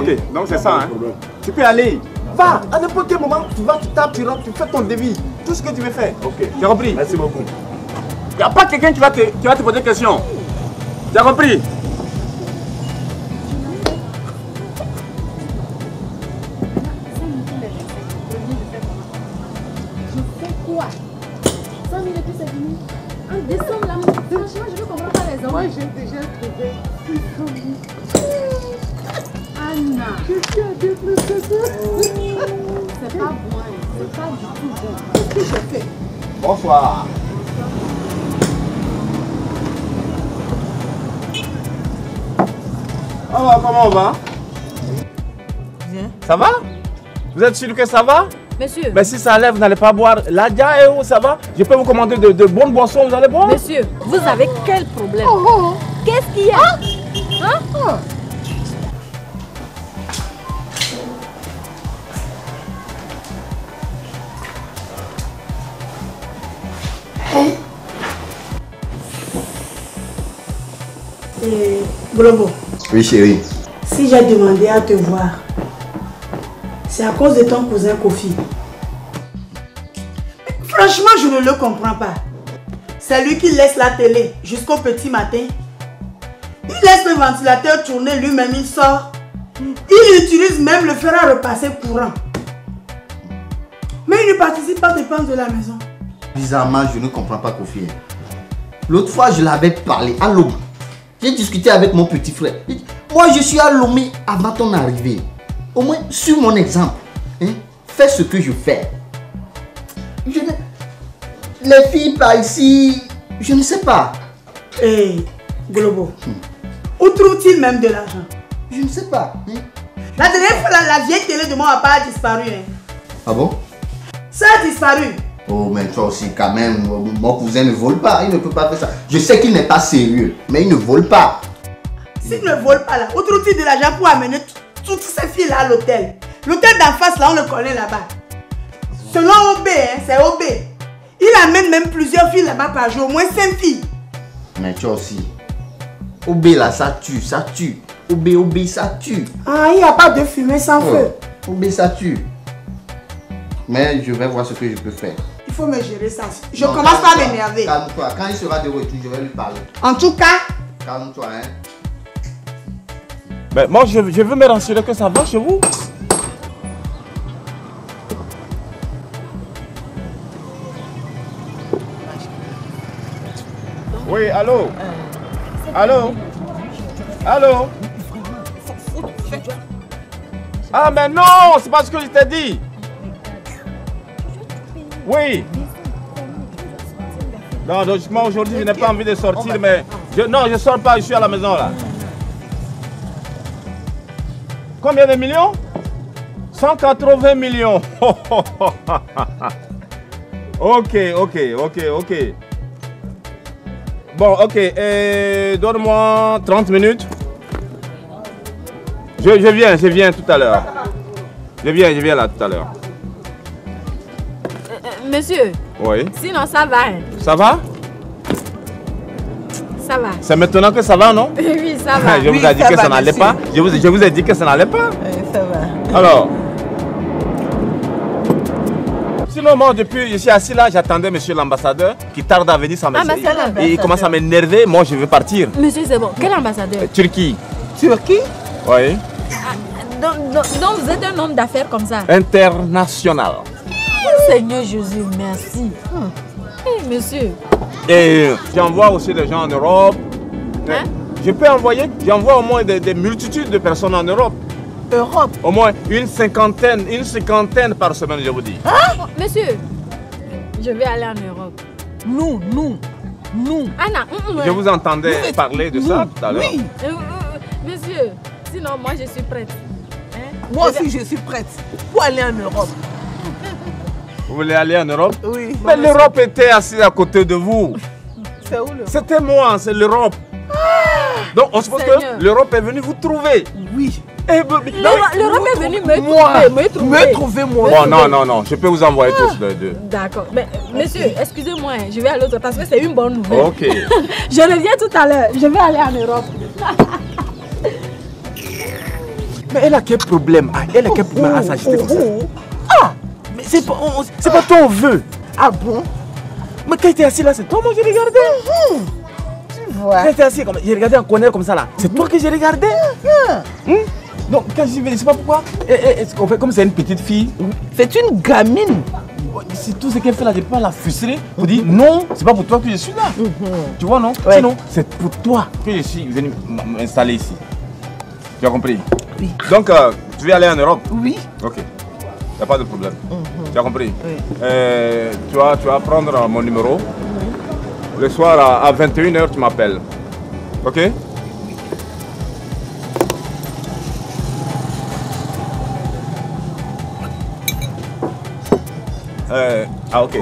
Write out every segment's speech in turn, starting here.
Ok, donc c'est ça, hein. Tu peux aller. Va, à n'importe quel moment, tu vas, tu tapes, tu rentres, tu fais ton devis. Tout ce que tu veux faire. Ok. Tu as compris? Merci beaucoup. Il n'y a pas quelqu'un qui va te poser des questions. Tu as compris? Moi, j'ai déjà trouvé 600 000. Anna, qu'est-ce qu'il y a de plus que ça? C'est pas bon, c'est pas du tout bon. Qu'est-ce que je fais? Bonsoir. Alors, comment on va? Bien. Ça va? Vous êtes sûr que ça va? Monsieur. Mais si ça allait, vous n'allez pas boire. La dia et où ça va? Je peux vous commander de bonnes boissons, vous allez boire? Monsieur, vous avez quel problème? Qu'est-ce qu'il y a? Hein? Globo. Oui, chérie. Si j'ai demandé à te voir, c'est à cause de ton cousin Kofi. Franchement, je ne le comprends pas. C'est lui qui laisse la télé jusqu'au petit matin. Il laisse le ventilateur tourner lui-même, il sort. Il utilise même le fer à repasser courant. Mais il ne participe pas aux dépenses de la maison. Bizarrement, je ne comprends pas Kofi. L'autre fois, je l'avais parlé à Lomé. J'ai discuté avec mon petit frère. Moi, je suis à Lomé avant ton arrivée. Au moins, suis mon exemple. Hein? Fais ce que je fais. Les filles par ici, je ne sais pas. Hé, Globo, où trouve-t-il même de l'argent? Je ne sais pas. Hein? La dernière fois, la vieille télé de mon papa a disparu. Hein? Ah bon? Ça a disparu. Oh, mais toi aussi, quand même, mon cousin ne vole pas. Il ne peut pas faire ça. Je sais qu'il n'est pas sérieux, mais il ne vole pas. S'il ne vole pas là, où trouve-t-il de l'argent pour amener toutes ces filles-là à l'hôtel? L'hôtel d'en face, là, on le connaît là-bas. Selon OB, hein, c'est OB. Il amène même plusieurs filles là-bas par jour, au moins 5 filles. Mais toi aussi. OB là, ça tue, ça tue. OB, ça tue. Ah, il n'y a pas de fumée sans feu. OB, ça tue. Mais je vais voir ce que je peux faire. Il faut me gérer ça. Je commence pas à m'énerver. Calme-toi. Quand il sera de retour, je vais lui parler. En tout cas. Calme-toi, hein. Ben, moi, je veux me rassurer que ça va chez vous. Oui, allô? Allô? Allô? Ah, mais non, c'est pas ce que je t'ai dit. Oui. Non, logiquement, aujourd'hui, je n'ai pas envie de sortir, mais... non, je ne sors pas, je suis à la maison, là. Combien de millions? 180 millions. Ok. Bon, ok. Donne-moi 30 minutes. Je viens tout à l'heure. Je viens là tout à l'heure. Monsieur. Oui. Sinon, ça va. Hein? Ça va? Ça va. C'est maintenant que ça va, non? Oui, ça va. Je vous ai dit que ça n'allait pas. Je vous ai dit que ça n'allait pas. Oui, ça va. Alors. Sinon, moi, depuis, je suis assis là, j'attendais monsieur l'ambassadeur qui tarde à venir. Et il commence à m'énerver. Moi, je veux partir. Monsieur, c'est bon. Quel ambassadeur? Turquie. Turquie? Oui. Donc, vous êtes un homme d'affaires comme ça? International. Seigneur Jésus, merci. Hey, monsieur. Et j'envoie aussi des gens en Europe. Hein? J'envoie au moins des multitudes de personnes en Europe. Europe? Au moins une cinquantaine par semaine, je vous dis. Hein? Monsieur, je vais aller en Europe. Nous. Anna, je vous entendais parler de ça tout à l'heure. Oui. Monsieur, sinon moi je suis prête. Hein? Moi aussi je suis prête pour aller en Europe. Vous voulez aller en Europe? Oui. Mais l'Europe était assise à côté de vous. C'est où l'Europe? C'était moi, c'est l'Europe. Donc on suppose que l'Europe est venue vous trouver. Oui. L'Europe est venue me trouver moi. Bon, non, je peux vous envoyer tous les deux. D'accord. Mais monsieur, excusez-moi, je vais à l'autre parce que c'est une bonne nouvelle. Ok. Je reviens tout à l'heure. Je vais aller en Europe. Mais elle a quel problème? Elle a quel problème à s'agiter comme ça? Ah! Mais c'est pas ton vœu. Ah bon? Mais quand tu étais assis là, c'est toi moi j'ai regardé. Tu vois. Quand tu étais assis, j'ai regardé en corner comme ça là. C'est toi que j'ai regardé. Donc quand je suis venu, je sais pas pourquoi. On fait comme c'est une petite fille. C'est une gamine. C'est tout ce qu'elle fait là, je peux pas la frustrer pour dire non, c'est pas pour toi que je suis là. Tu vois non? Ouais. Sinon, c'est pour toi que je suis venu m'installer ici. Tu as compris? Oui. Donc tu veux aller en Europe? Oui. Ok. Il n'y a pas de problème. Tu as compris? Oui. Tu vas prendre mon numéro. Le soir à 21 h, tu m'appelles. Ok? Ok.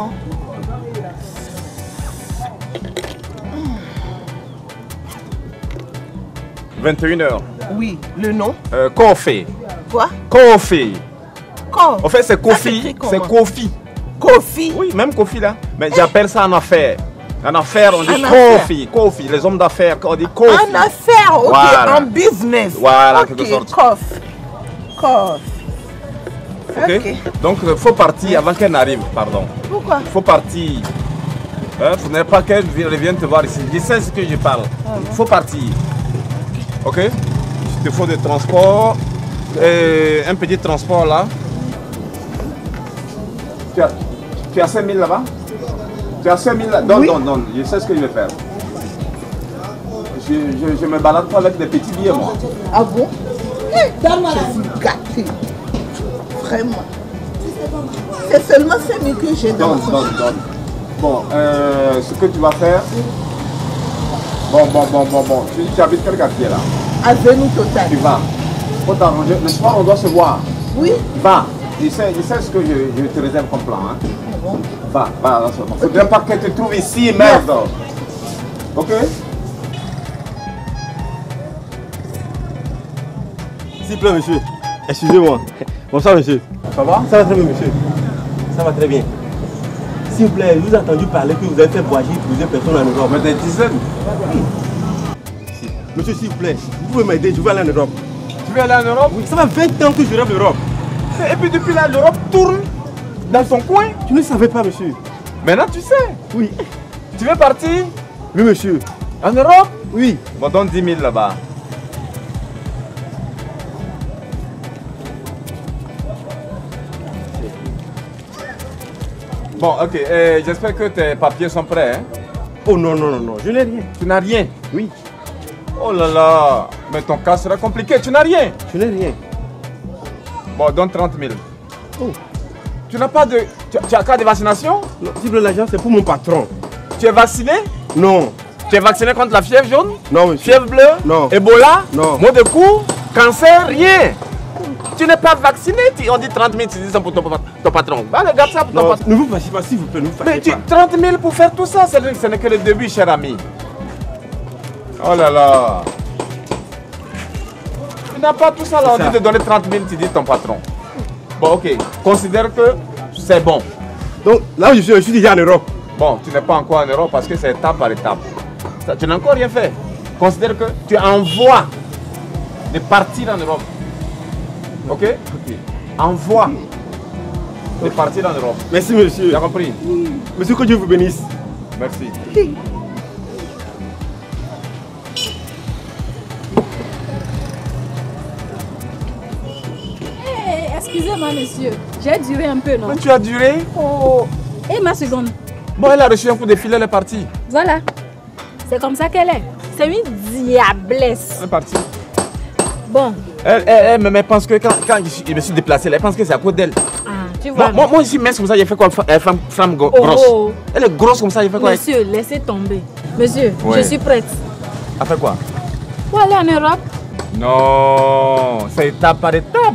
« 21 h. Oui. Le nom? Kofi. Quoi? Kofi. Quoi? En fait, c'est Kofi. s'écrit C'est comment? Kofi. Kofi. Oui, même Kofi là. Mais j'appelle ça en affaires. En affaires, on dit En Kofi. Kofi. Les hommes d'affaires, on dit Kofi. En affaires, ok. Voilà. En business. Voilà, en ok. quelque sorte. Kof. Ok. Donc, il faut partir avant qu'elle n'arrive, pardon. Pourquoi? Il faut partir. Il ne faudrait pas qu'elle vienne te voir ici. Je sais ce que je parle. Il faut partir. Ok? Il te faut des transports. Un petit transport là. Tu as 5 000 là-bas? Tu as 5 000 là? Non, Oui. non, je sais ce que je vais faire. Je me balade pas avec des petits billets, moi. Ah bon? Je suis gâtée. Vraiment. C'est seulement 5 000 que j'ai dans Donne, mon donne, donne. Bon, ce que tu vas faire. Bon. Tu habites quel quartier là? Avenue Total. Tu vas. Faut t'arranger. Le soir, on doit se voir. Oui. Va. Je sais ce que je te réserve comme plan. Hein. Bon. Va. Il ne faudrait pas qu'elle te trouve ici, merde. Ok? S'il vous plaît, monsieur. Excusez-moi. Bonsoir, monsieur. Ça va? Ça va très bien, monsieur. Ça va très bien. S'il vous plaît, je vous ai entendu parler que vous avez fait voyager plusieurs personnes en Europe. Mais des dizaines. Monsieur, s'il vous plaît, vous pouvez m'aider, je veux aller en Europe. Tu veux aller en Europe? Oui, ça va 20 ans que je rêve l'Europe. Et puis depuis là, l'Europe tourne dans son coin. Tu ne savais pas, monsieur. Maintenant, tu sais. Oui. Tu veux partir Oui, monsieur. en Europe? Oui. Bon, donne 10 000 là-bas. Bon, ok. J'espère que tes papiers sont prêts. Hein? Oh non, non, non, non, je n'ai rien. Tu n'as rien? Oui, Oh là là. Mais ton cas sera compliqué. Tu n'as rien. je n'ai rien. Bon, donne 30 000. Oh. Tu n'as pas de... Tu as carte de vaccination? Non, s'il vous plaît, l'argent, c'est pour mon patron. Tu es vacciné? Non. Tu es vacciné contre la fièvre jaune? Non, monsieur. Fièvre bleue? Non. Ebola? Non. Maux de cou? Cancer? Rien. Tu n'es pas vacciné, on dit 30 000, tu dis ça pour ton patron. Va, regarde ça pour ton Non, patron. ne vous fâchez pas, s'il vous plaît, ne vous Mais fâchez pas. 30 000 pour faire tout ça, ce n'est que le début, cher ami. Oh là là. Tu n'as pas tout ça là, on dit de donner 30 000, tu dis ton patron. Bon, ok. Considère que c'est bon. Donc, là où je suis déjà en Europe. Bon, tu n'es pas encore en Europe parce que c'est étape par étape. Ça, tu n'as encore rien fait. Considère que tu envoies de partir en Europe. Ok? Envoie de partir en Europe. Merci, monsieur. Tu as compris? Monsieur, que Dieu vous bénisse. Merci. Excusez-moi, monsieur. J'ai duré un peu, non? Mais tu as duré? Oh. Et ma seconde? Bon, elle a reçu un coup de filet, elle est partie. Voilà. C'est comme ça qu'elle est. C'est une diablesse. Elle est partie. Bon. Elle pense que quand je me suis déplacé, elle pense que c'est à cause d'elle. Ah, tu vois. Moi, ici, mince comme ça, j'ai fait quoi? Femme grosse. Oh. Elle est grosse comme ça, j'ai fait quoi? Monsieur, laissez tomber. Monsieur, Ouais. je suis prête. Elle fait quoi? Pour aller en Europe? Non, c'est étape par étape.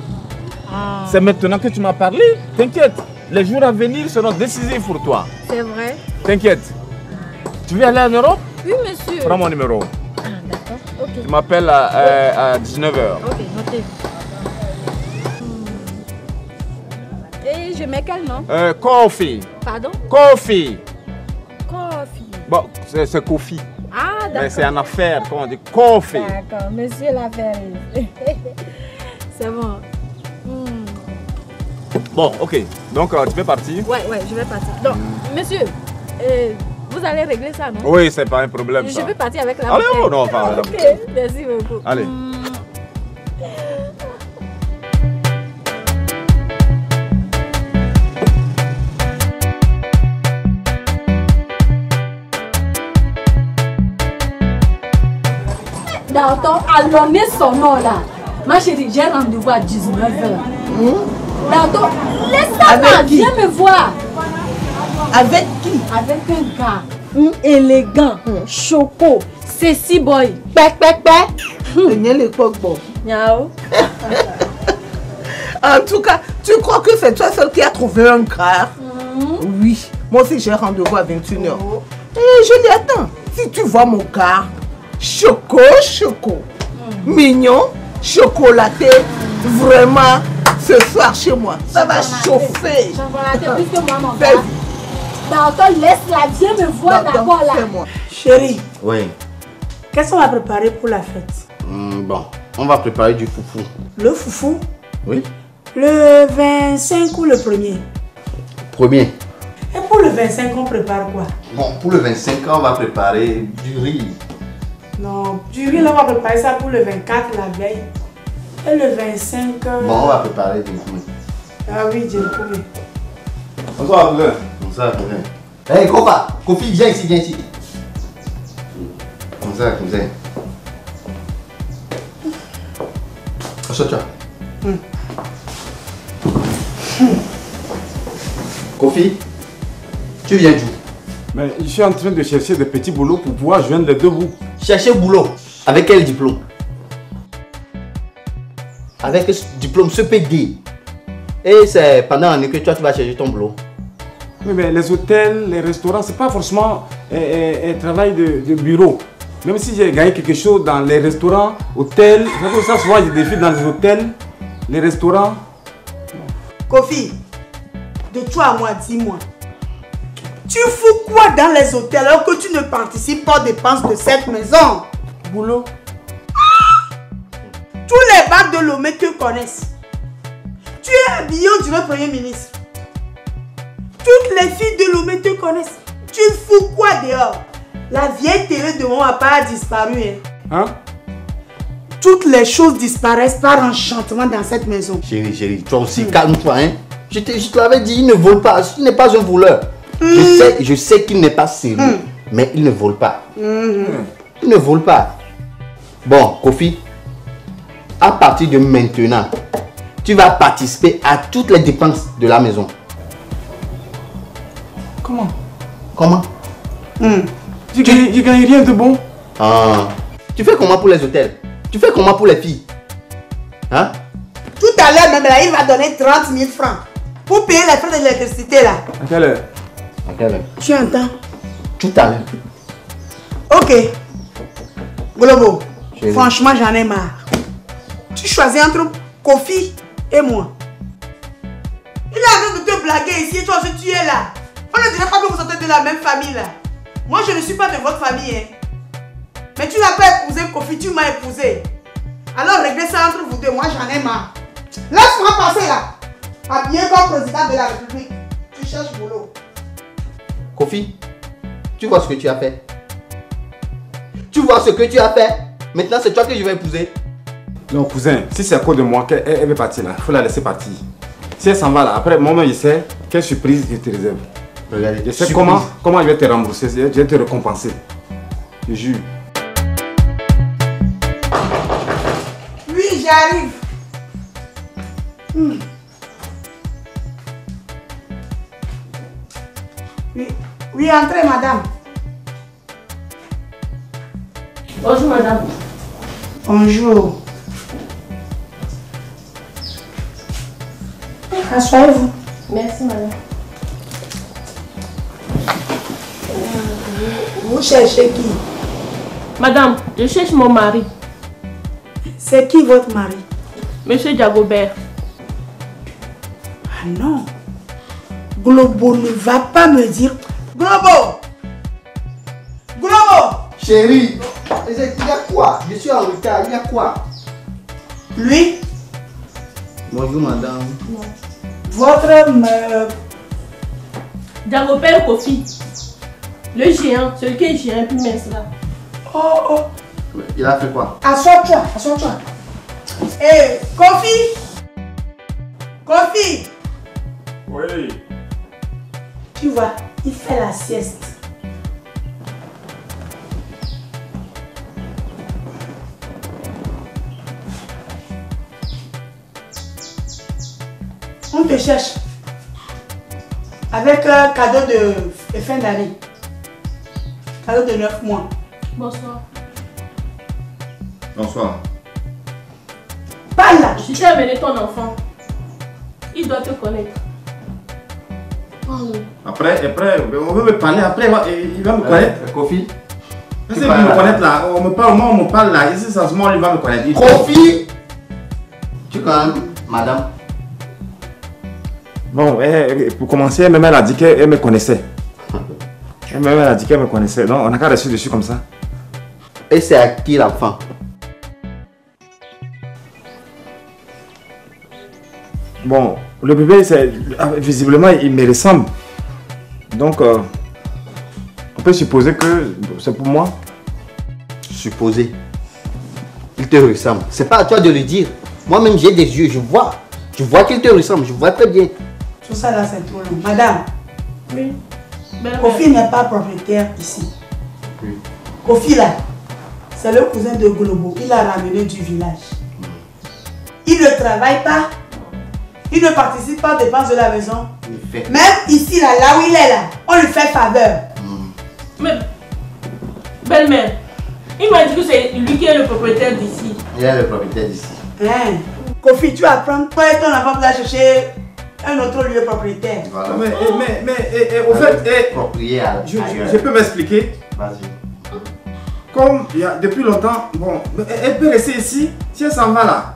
Ah, C'est maintenant que tu m'as parlé. T'inquiète, les jours à venir seront décisifs pour toi. c'est vrai. T'inquiète. Tu veux aller en Europe? Oui, monsieur. Prends mon numéro. Ah, d'accord. Ok. Tu m'appelles à 19 h. Ok, notez. Et je mets quel nom? Kofi. Pardon? Kofi. Coffee. Bon, c'est Kofi. Ah, d'accord. Mais c'est en affaire, comment on dit Kofi. D'accord, monsieur l'affaire. C'est bon. Bon, ok. Donc, tu peux partir? Ouais, je vais partir. Donc, monsieur, vous allez régler ça, non? Oui, c'est pas un problème. Je ça. peux partir avec la Allez, bouteille. non, pas. Ok, merci beaucoup. Allez. D'accord, allongez son nom là. Ma chérie, j'ai rendez-vous à 19h. D'accord, laisse-la, viens me voir. Avec qui? Avec un gars élégant, choco, sexy boy. Tenez l'époque, bon. Miaou. En tout cas, tu crois que c'est toi seul qui a trouvé un gars? Oui, moi aussi j'ai rendez-vous à 21h. Et je l'y attends. Si tu vois mon gars, choco, mignon, chocolaté, vraiment, ce soir chez moi, ça va chauffer. Chocolaté plus que moi, mon gars. D'accord, laisse-la, viens me voir d'abord là. Chérie, Oui. qu'est-ce qu'on va préparer pour la fête? Bon, on va préparer du foufou. Le foufou? Oui. Le 25 ou le 1er? Premier. Et pour le 25, on prépare quoi? Bon, pour le 25 ans, on va préparer du riz. Non, du riz, là, on va préparer ça pour le 24, la veille. Et le 25... Bon, on va préparer du riz. Ah oui, j'ai trouvé. Bonsoir, cousin. Bonsoir, cousin. Hé, Kofa, Kofi, viens ici. Bonsoir, cousin. Assure-toi. Kofi, tu viens d'où? Mais je suis en train de chercher des petits boulots pour pouvoir joindre les deux bouts. Chercher boulot. Avec quel diplôme? Avec ce diplôme CPD. Et c'est pendant l'année que toi tu vas chercher ton boulot. Oui, mais les hôtels, les restaurants, c'est pas forcément un travail de bureau. Même si j'ai gagné quelque chose dans les restaurants, hôtels, c'est pour ça souvent j'ai des filles dans les hôtels, les restaurants. Kofi, de toi à moi, dis-moi. Tu fous quoi dans les hôtels alors que tu ne participes pas aux dépenses de cette maison? Boulot. Tous les bacs de Lomé te connaissent. Tu es habillé au du Premier ministre. Toutes les filles de Lomé te connaissent. Tu fous quoi dehors? La vieille télé de mon papa a disparu. Hein? Toutes les choses disparaissent par enchantement dans cette maison. Chérie, toi aussi calme-toi, hein. Je te l'avais dit, il ne vole pas, il n'est pas un voleur. Je sais qu'il n'est pas sérieux, mais il ne vole pas. Il ne vole pas. Bon, Kofi, à partir de maintenant, tu vas participer à toutes les dépenses de la maison. Comment? Tu gagne rien de bon. Ah. Tu fais comment pour les hôtels? Tu fais comment pour les filles? Hein? Tout à l'heure même là, il va donner 30 000 francs pour payer les frais de l'électricité là. À quelle heure? À quelle heure? Tu entends? Tout à l'heure. Ok. Globo, Chérie. franchement j'en ai marre. Tu choisis entre Kofi et moi. Il est en train de te blaguer ici et toi aussi tu es là. On ne dirait pas que vous sortez de la même famille là. Moi je ne suis pas de votre famille hein. Mais tu n'as pas épousé Kofi, tu m'as épousé. Alors réglez ça entre vous deux, moi j'en ai marre. Laisse-moi passer là. Habillé comme président de la République. Tu cherches boulot. Kofi, tu vois ce que tu as fait? Tu vois ce que tu as fait? Maintenant c'est toi que je vais épouser. Non, cousin, si c'est à cause de moi qu'elle veut partir là, il faut la laisser partir. Si elle s'en va là, après moi je sais quelle surprise je te réserve. Regardez, Je sais comment je vais te rembourser, je vais te récompenser. Je jure. Oui, j'arrive. Oui, entrez, madame. Bonjour, madame. Bonjour. Asseyez-vous. Merci, madame. Vous cherchez qui? Madame, je cherche mon mari, C'est qui votre mari? Monsieur Djagobert. Ah non. Globo ne va pas me dire. Globo! Globo! Chérie, il y a quoi? Je suis en retard, il y a quoi? Lui, Bonjour madame. Votre Dagobert Kofi. Le géant, celui qui est géant plus mince là. Oh. Il a fait quoi? Assois-toi. Kofi. Oui. Tu vois, il fait la sieste. On te cherche. Avec un cadeau de fin d'année. Cadeau de 9 mois. Bonsoir. Bonsoir. Parle là. Je t'ai amené ton enfant. Il doit te connaître. Après, on veut me parler, après il va me connaître. Kofi. Parce qu'il va me connaître là, on me parle là, ici ça se moment il va me connaître. Kofi. Tu connais madame? Bon, pour commencer, elle a dit qu'elle me connaissait. Elle a dit qu'elle me connaissait, donc on n'a qu'à rester dessus comme ça. Et c'est à qui l'enfant? Bon, le bébé, visiblement, il me ressemble. Donc, on peut supposer que c'est pour moi. Supposer. Il te ressemble. C'est pas à toi de le dire. Moi-même, j'ai des yeux, je vois. Je vois qu'il te ressemble, je vois très bien. Tout ça là, c'est trop long. Madame. Oui. Kofi n'est pas propriétaire ici. Oui. Kofi là, c'est le cousin de Globo. Il l'a ramené du village. Il ne travaille pas. Il ne participe pas aux dépenses de la maison. Même ici, là où il est là, on lui fait faveur. Mais, belle-mère, il m'a dit que c'est lui qui est le propriétaire d'ici. Il est le propriétaire d'ici. Hein? Kofi, tu vas prendre toi et ton enfant pour aller chercher un autre lieu propriétaire. Voilà. Mais au fait, propriétaire. Je peux m'expliquer? Vas-y. Comme il y a depuis longtemps, bon, elle peut rester ici. Si elle s'en va là,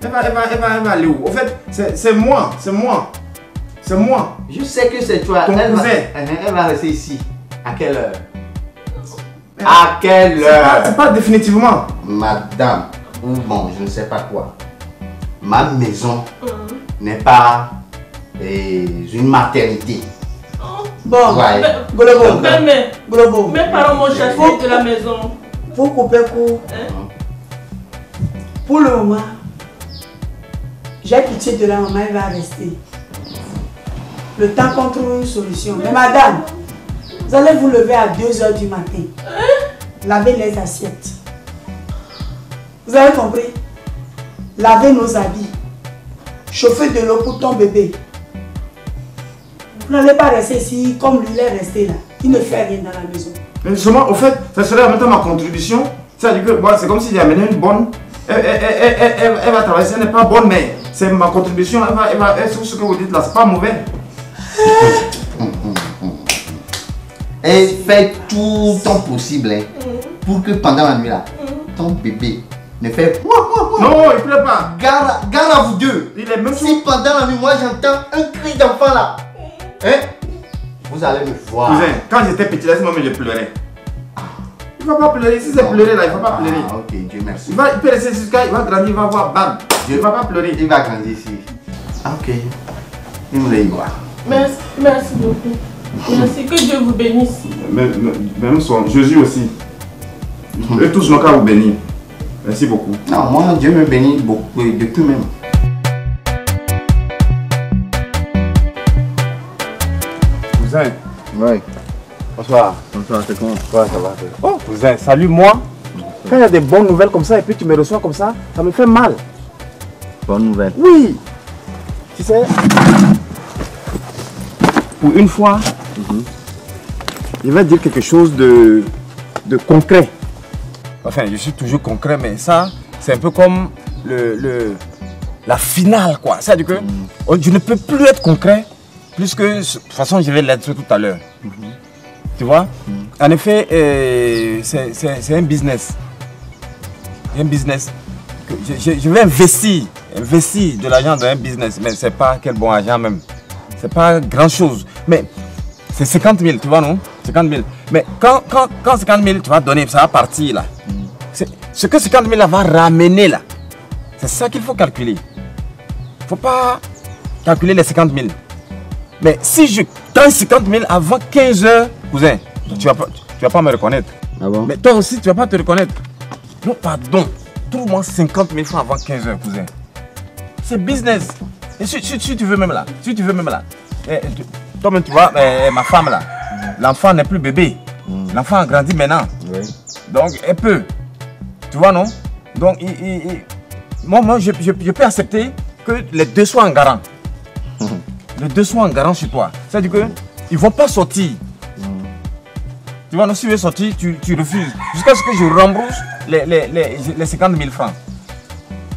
elle va aller où? Au fait, c'est moi. Je sais que c'est toi. Elle va rester ici. À quelle heure? À quelle heure? C'est pas définitivement. Madame, ou bon, je ne sais pas quoi. Ma maison n'est pas une maternité. Bon, Ouais. Globo. Globo. Mes parents m'ont chassé de la maison. Pour couper court. Pour le moment, j'ai pitié de la maman, elle va rester. Le temps qu'on trouve une solution. Mais madame, vous allez vous lever à 2 h du matin. Laver les assiettes. Vous avez compris? Laver nos habits. Chauffer de l'eau pour ton bébé. Vous n'allez pas rester ici comme lui il est resté là. Il ne fait rien dans la maison. Mais justement, au fait, ça serait en même temps ma contribution. C'est-à-dire que bon, c'est comme si j'ai amené une bonne. Elle va travailler, elle n'est pas bonne, mais c'est ma contribution. Sur ce que vous dites là, c'est pas mauvais. Et fais tout ton possible pour que pendant la nuit là, ton bébé ne fait non, il pleut pas. Garde à vous deux. Il est même si pendant la nuit, moi j'entends un cri d'enfant là, vous allez me voir. Cousin, quand j'étais petit, là, je pleurais. Il va pas pleurer. Si c'est pleurer là, il va pas pleurer. Ok, Dieu merci. Il peut rester jusqu'à, il va grandir, il va voir bam. Il va pas pleurer. Il va grandir ici. Ok. Il me le voir. Merci beaucoup. Merci, que Dieu vous bénisse. Même son Jésus aussi. Eux tous n'ont qu'à vous bénir. Merci beaucoup. Non, moi Dieu me bénit beaucoup depuis même. Cousin. Oui. Bonsoir. Bonsoir, c'est comment? Ouais, ça va. Oh, cousin, salue-moi. Quand il y a des bonnes nouvelles comme ça et puis tu me reçois comme ça me fait mal. Bonne nouvelle? Oui. Tu sais, pour une fois, il va dire quelque chose de concret. Enfin, je suis toujours concret, mais ça, c'est un peu comme la finale, quoi. C'est-à-dire que je ne peux plus être concret, puisque de toute façon, je vais l'être tout à l'heure. Tu vois? En effet, c'est un business. Un business. Je vais investir de l'argent dans un business, mais c'est pas quel bon argent même. C'est pas grand chose. Mais c'est 50 000, tu vois, non? 50 000. Mais quand 50 000, tu vas donner, ça va partir là. Ce que 50 000 là va ramener là, c'est ça qu'il faut calculer. faut pas calculer les 50 000. Mais si je donne 50 000 avant 15 h, cousin, tu vas pas me reconnaître. Ah bon? Mais toi aussi, tu vas pas te reconnaître. Non, pardon. Trouve-moi 50 000 francs avant 15 h, cousin. C'est business. Et si tu veux même là, toi-même tu vois, ma femme là, l'enfant n'est plus bébé. L'enfant a grandi maintenant. Oui. Donc, elle peut. Tu vois, non? Donc, moi je peux accepter que les deux soient en garant. Les deux soient en garant chez toi. C'est-à-dire qu'ils ne vont pas sortir. Tu vois, non, si tu veux sortir, tu refuses. Jusqu'à ce que je rembourse les 50 000 francs.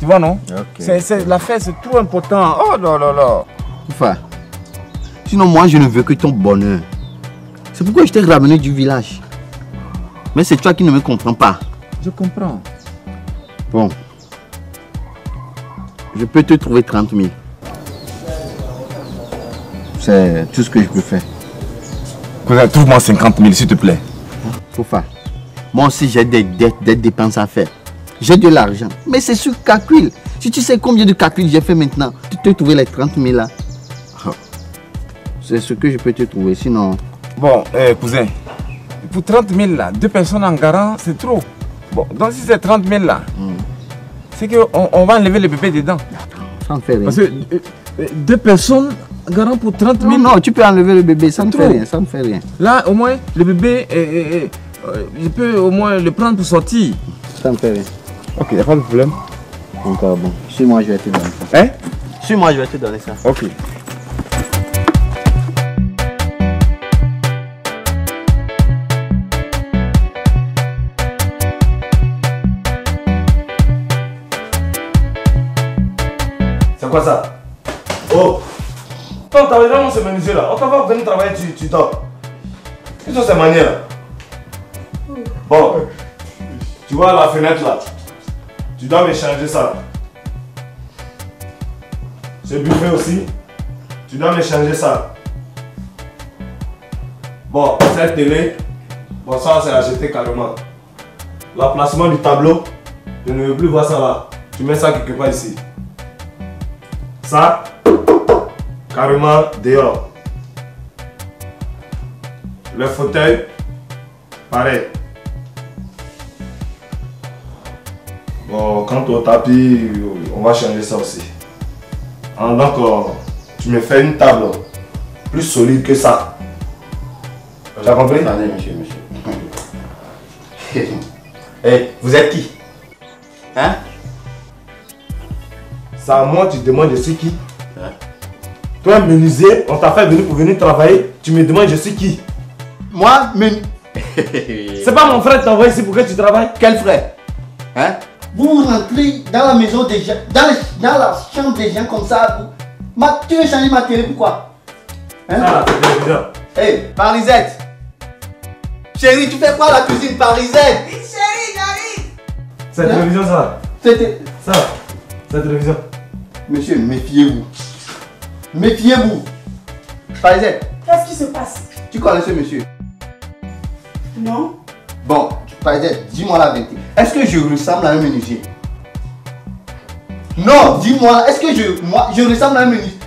Tu vois, non? Okay. L'affaire, c'est trop important. Oh là là là. Enfin, sinon, moi, je ne veux que ton bonheur. C'est pourquoi je t'ai ramené du village. Mais c'est toi qui ne me comprends pas. Je comprends. Bon. Je peux te trouver 30 000. C'est tout ce que je peux faire. Trouve-moi 50 000, s'il te plaît. Fofa, moi aussi j'ai des dettes, des dépenses à faire. J'ai de l'argent, mais c'est sur calcul. Si tu sais combien de calculs j'ai fait maintenant, tu te trouver les 30 000 là. C'est ce que je peux te trouver, sinon... Bon, cousin, pour 30 000 là, 2 personnes en garant, c'est trop. Bon, donc si c'est 30 000 là, c'est qu'on va enlever le bébé dedans. Ça ne fait rien. Parce que 2 personnes garant pour 30 000... Non, tu peux enlever le bébé, ça ne fait rien, ça ne fait rien. Là, au moins, le bébé, je peux au moins le prendre pour sortir. Ça ne fait rien. Ok, il n'y a pas de problème. Encore bon. Suis-moi, je vais te donner ça. Hein? Suis-moi, je vais te donner ça. Ok. C'est quoi ça? Oh! Quand t'as vraiment ce menuisier là, on t'a pas venir travailler, tu dors. Quelles sont ces manières? Bon, tu vois la fenêtre là, tu dois me changer ça. Ce buffet aussi, tu dois me changer ça. Bon, cette télé, bon ça c'est à jeter carrément. L'emplacement du tableau, je ne veux plus voir ça là. Tu mets ça quelque part ici. Ça, carrément dehors. Le fauteuil, pareil. Bon, quant au tapis, on va changer ça aussi. Donc, tu me fais une table plus solide que ça. Tu as compris? Attendez, monsieur. Hey, vous êtes qui? Hein? C'est à moi, tu demandes je suis qui? Hein? Toi, menuisier, on t'a fait venir pour venir travailler, tu me demandes je suis qui? Moi, c'est pas mon frère qui t'a envoyé ici pour que tu travailles? Quel frère? Hein? Vous rentrez dans la maison des gens, dans la chambre des gens comme ça. Tu veux changer ma télé, pourquoi? Hein? Ah, c'est téléviseur. Hey, Parisette! Chérie, tu fais quoi à la cuisine, Parisette? Oui, chérie, j'arrive. C'est la télévision ça? Ça, c'est la télévision. Monsieur, méfiez-vous. Méfiez-vous. Parisette. Qu'est-ce qui se passe? Tu connais ce monsieur? Non. Bon, Parisette, dis-moi la vérité. Est-ce que je ressemble à un menuisier? Non, dis-moi, est-ce que je ressemble à un menuisier?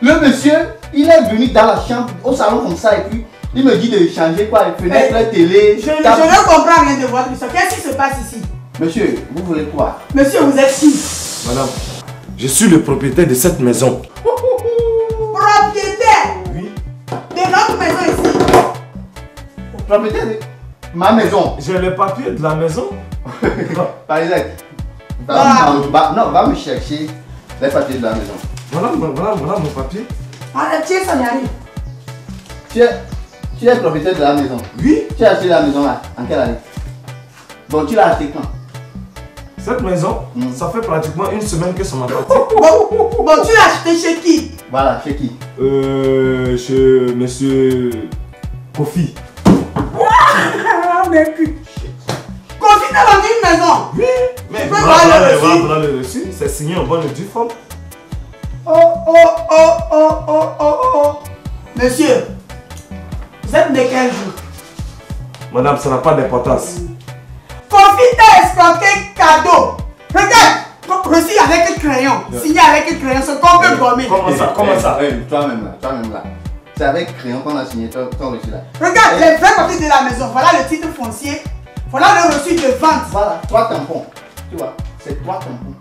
Le monsieur, il est venu dans la chambre, au salon comme ça, et puis il me dit de changer quoi, les fenêtres, la télé. Je ne comprends rien de votre histoire. Qu'est-ce qui se passe ici? Monsieur, vous voulez quoi? Monsieur, vous êtes qui? Madame, je suis le propriétaire de cette maison. Propriétaire? Oui. De notre maison ici? Propriétaire de ma maison. J'ai le papier de la maison. Parisette, va me chercher les papiers de la maison. Voilà mon papier. Arrête, ça y arrive. Tu es propriétaire de la maison? Oui. Tu as acheté la maison là, en quelle année? Bon, tu l'as acheté quand? Cette maison, ça fait pratiquement une semaine que ça m'a parti. Bon, tu l'as acheté chez qui? Voilà, chez qui? Chez monsieur Kofi. Mais Kofi t'a vendu une maison? Oui. Mais voilà le reçu, c'est signé en bonne et due forme. Oh. Monsieur, vous êtes de quel jour? Madame, ça n'a pas d'importance. Kofi t'a escroqué cadeau. Regarde, reçu avec crayon, signé avec crayon, c'est qu'on peut gommer. Comment ça? Toi-même là. C'est avec crayon qu'on a signé ton reçu là. Regarde, les vrais papiers de la maison. Voilà le titre foncier. Voilà le reçu de vente. Voilà, 3 tampons. Tu vois, c'est 3 tampons.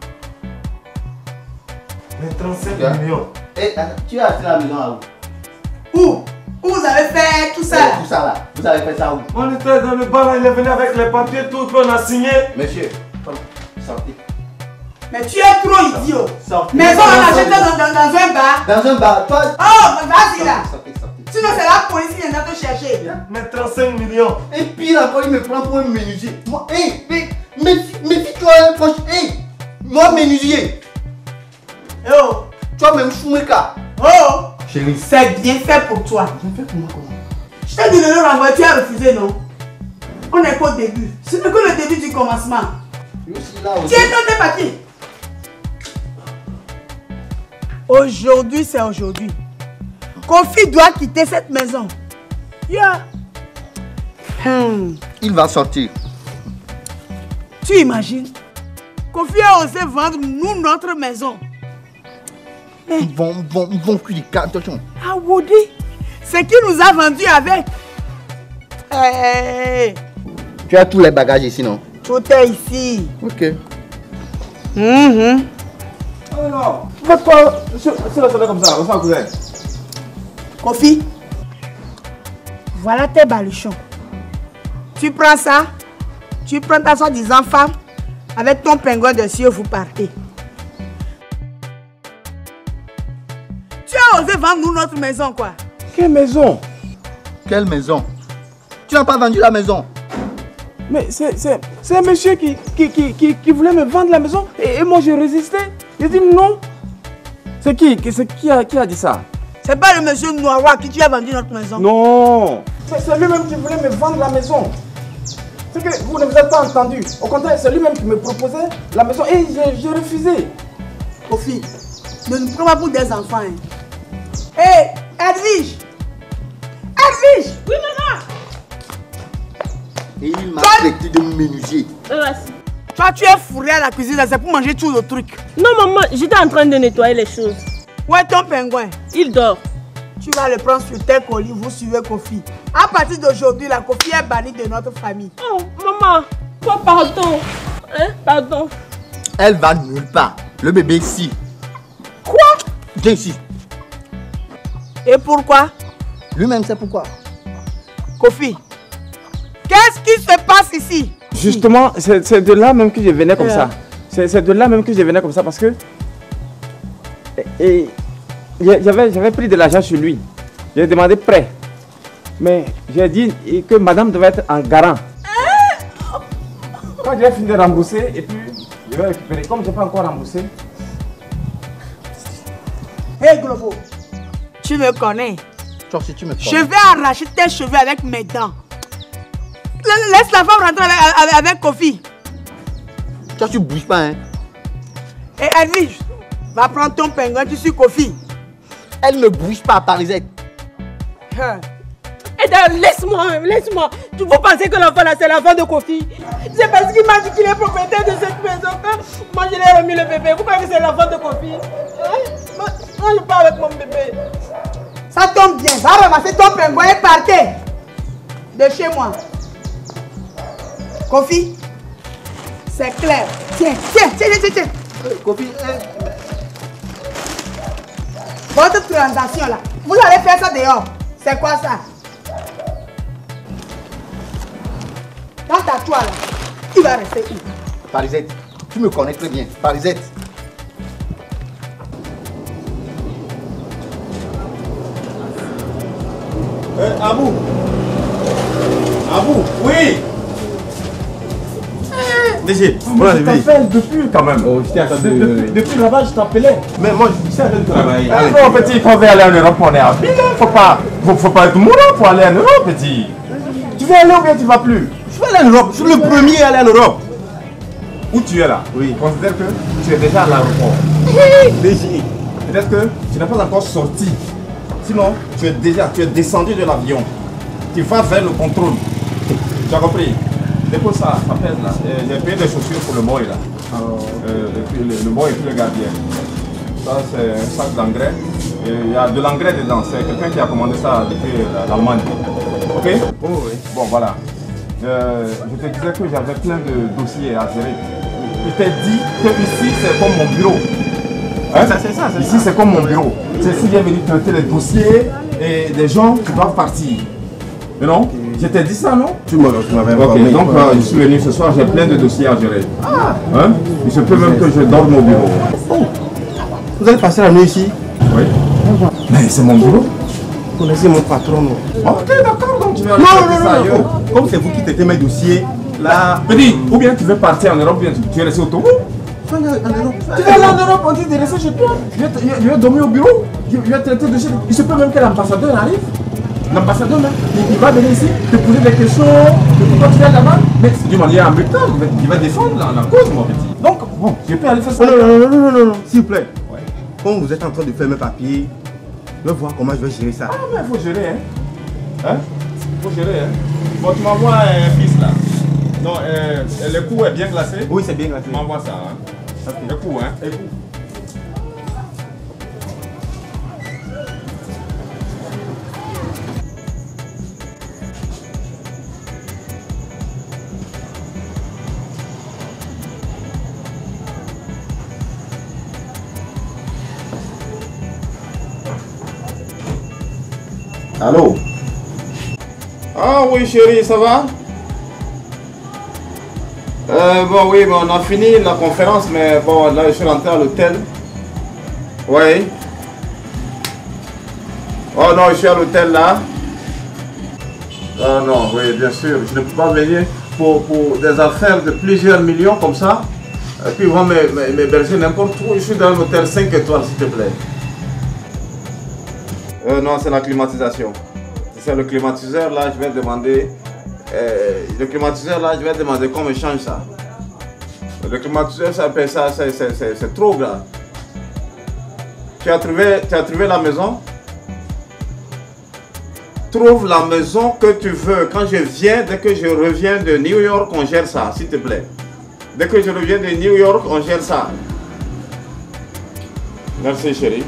Mais 35 millions. Et tu as acheté la maison à où? Où vous avez fait tout ça? Tout ça là. Vous avez fait ça où? On était dans le bar là, il est venu avec les papiers, tout qu'on a signé. Monsieur, sortez. Mais tu es trop idiot. Sortez. Maison on achète dans un bar. Dans un bar, toi. Oh, vas-y là. Sortez. Sinon c'est la police qui viendra te chercher. Mais 35 millions. Et puis encore, il me prend pour un menuisier. Moi, méfie-toi, franchement. Moi, menuisier. Oh. Tu vas même foumer-ka. Oh. Chérie. C'est bien fait pour toi. Bien fait pour moi comment? Je t'ai dit de le renvoyer, tu as refusé, non? On n'est qu'au début. Ce n'est que le début du commencement. Tiens dans tes papiers. Aujourd'hui, c'est aujourd'hui. Kofi doit quitter cette maison. Il va sortir. Tu imagines? Kofi a osé vendre nous notre maison. Bon cul de carte, attention. Ah, Woody, c'est qui nous a vendu avec. Tu as tous les bagages ici, non? Tout est ici. Ok. Alors, faites quoi? C'est la soirée comme ça, on s'en cousin. Kofi, voilà tes baluchons. Tu prends ça, tu prends ta soi-disant femme, avec ton pingouin dessus et vous partez. Tu as osé vendre nous notre maison, quoi. Quelle maison? Quelle maison? Tu n'as pas vendu la maison? Mais c'est un monsieur qui voulait me vendre la maison et moi j'ai résisté. J'ai dit non. C'est qui a dit ça? C'est pas le monsieur Noir qui tu as vendu notre maison. Non. C'est lui-même qui voulait me vendre la maison. C'est que vous ne vous êtes pas entendu. Au contraire, c'est lui-même qui me proposait la maison et j'ai refusé. Kofi, ne nous prends pas pour des enfants. Hé, Edwige! Edwige! Oui, maman! Et il m'a traité de menuisier. Toi, tu es fourré à la cuisine, c'est pour manger tout le truc. Non, maman, j'étais en train de nettoyer les choses. Où est ton pingouin? Il dort. Tu vas le prendre sur tes colis, vous suivez Kofi. À partir d'aujourd'hui, la Kofi est bannie de notre famille. Oh, maman, quoi, pardon? Hein, pardon. Elle va nulle part. Le bébé ici. Quoi? Viens ici. Et pourquoi? Lui-même sait pourquoi. Kofi, qu'est-ce qui se passe ici? Justement, c'est de là même que je venais comme ça. C'est de là même que je venais comme ça parce que j'avais pris de l'argent sur lui. J'ai demandé prêt. Mais j'ai dit que madame devait être en garant. Quand j'ai fini de rembourser, et puis je vais récupérer. Comme je n'ai pas encore remboursé. Hé Globo, tu me connais. Toi aussi tu me connais. Je vais arracher tes cheveux avec mes dents. Laisse la femme rentrer avec Kofi. Toi tu bouges pas hein. Et Edwige, va prendre ton pingouin, tu suis Kofi. Elle ne bouge pas, Parisette. Et laisse-moi. Tu vous pensez que l'enfant là c'est l'enfant de Kofi? C'est parce qu'il m'a dit qu'il est propriétaire de cette maison que moi je lui ai remis le bébé. Vous croyez que c'est l'enfant de Kofi? Moi je pars avec mon bébé. Ça tombe bien, va ramasser ton pingouin et partez de chez moi. Kofi, c'est clair. Tiens. Kofi, votre transaction là, vous allez faire ça dehors. C'est quoi ça? Dans ta toile là, il va rester où? Parisette, tu me connais très bien. Parisette. Abou, oui. DG, Je t'appelle depuis quand même. Depuis là-bas, je t'appelais. mais moi je suis en train de travailler. Oh petit, quand on veut aller en Europe, on est à Ville. Faut pas être mourant pour aller en Europe, petit. Tu veux aller ou bien tu vas plus? Je vais aller en Europe, je suis le premier à aller en Europe. Où tu es là? Oui. Considère que tu es déjà à l'aéroport. DG, peut-être que tu n'es pas encore sorti. Sinon, tu es descendu de l'avion. Tu vas vers le contrôle. Tu as compris? Dépose ça pèse là. J'ai payé des chaussures pour le boy là. le boy et puis le gardien. Ça, c'est un sac d'engrais. Il y a de l'engrais dedans. C'est quelqu'un qui a commandé ça depuis l'Allemagne. Ok? Oh, oui. Bon, voilà. Je te disais que j'avais plein de dossiers à gérer. Je t'ai dit que ici, c'est comme mon bureau. Hein? C'est ça. Ici, c'est comme mon bureau. C'est si bien venu traiter les dossiers et des gens qui doivent partir. Mais non? Je t'ai dit ça, non? Tu m'avais informé. Ok, donc je suis venu ce soir, j'ai plein de dossiers à gérer. Ah! Hein? Il se peut même que je dorme au bureau. Oh. Vous allez passer la nuit ici? Oui. Mais c'est mon bureau. Vous connaissez mon patron, non? Ok, d'accord, donc tu vas aller faire ça ailleurs. Comme c'est vous qui traitez mes dossiers, là... Petit, ou bien tu veux partir en Europe, ou bien tu es resté au Togo? Tu vas aller en Europe? Tu vas aller en Europe, on dit de rester chez toi. Je vais dormir au bureau. Je vais traiter de chez... Il se peut même que l'ambassadeur arrive. L'ambassadeur, il va venir ici, te poser des questions, pourquoi tu es là-bas. Mais du manière américaine, il va défendre la cause, mon petit. Donc, bon, je peux aller faire ça. Non, s'il vous plaît. Ouais. Comme vous êtes en train de faire mes papiers, je vais voir comment je vais gérer ça. Ah, mais il faut gérer, hein. Il faut gérer, hein. Bon, tu m'envoies un fils là. Non, le cou est bien glacé. Oui, c'est bien glacé. Tu m'envoies ça, hein. Okay. Le cou, hein. Le cou. Allô? Ah oui chérie, ça va? Bon oui, mais on a fini la conférence, mais bon là je suis rentré à l'hôtel. Oui. Oh non, je suis à l'hôtel là. Ah non, oui, bien sûr, je ne peux pas venir pour des affaires de plusieurs millions comme ça. Et puis ils vont m'héberger n'importe où. Je suis dans l'hôtel 5 étoiles, s'il te plaît. Non, c'est la climatisation. C'est le climatiseur là, je vais demander. Le climatiseur là, je vais demander qu'on me change ça. Le climatiseur, ça c'est trop grave. Tu as trouvé la maison? Trouve la maison que tu veux. Quand je viens, dès que je reviens de New York, on gère ça, s'il te plaît. Dès que je reviens de New York, on gère ça. Merci chérie.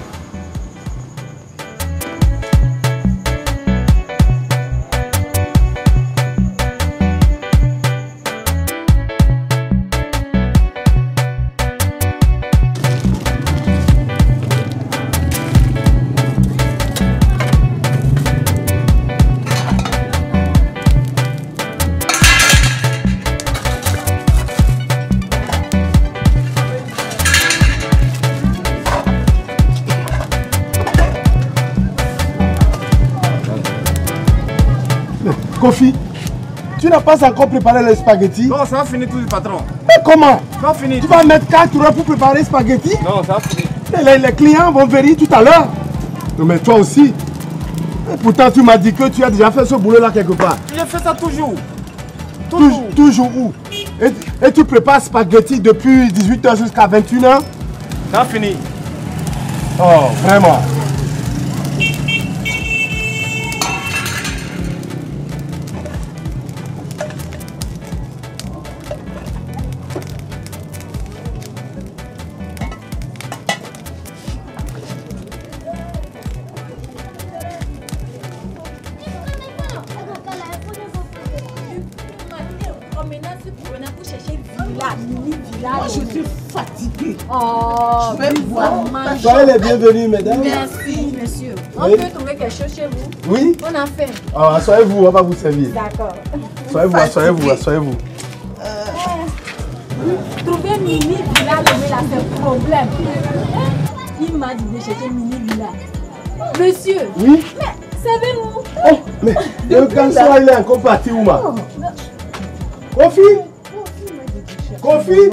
Kofi, tu n'as pas encore préparé les spaghettis? Non, ça va finir tout le patron. Mais comment? Ça va finir. Tu vas mettre 4 heures pour préparer les spaghettis? Non, ça va finir. Les clients vont venir tout à l'heure. Mais toi aussi. Et pourtant, tu m'as dit que tu as déjà fait ce boulot là quelque part. J'ai fait ça toujours. Toujours où? Et tu prépares spaghettis depuis 18 h jusqu'à 21 h? Ça va finir. Oh, vraiment? Je suis fatiguée. Oh, je vais voir. Soyez les bienvenus, mesdames. Merci, monsieur. On peut trouver quelque chose chez vous? Oui. On a fait. Ah, asseyez-vous, on va vous servir. D'accord. Asseyez-vous. Trouver Mini Villa, là, c'est problème. Il m'a dit de chercher Mini Villa. Monsieur. Oui. Mais, savez-vous? Oh, mais le cancer, il est encore parti où, ma? Kofi? Kofi?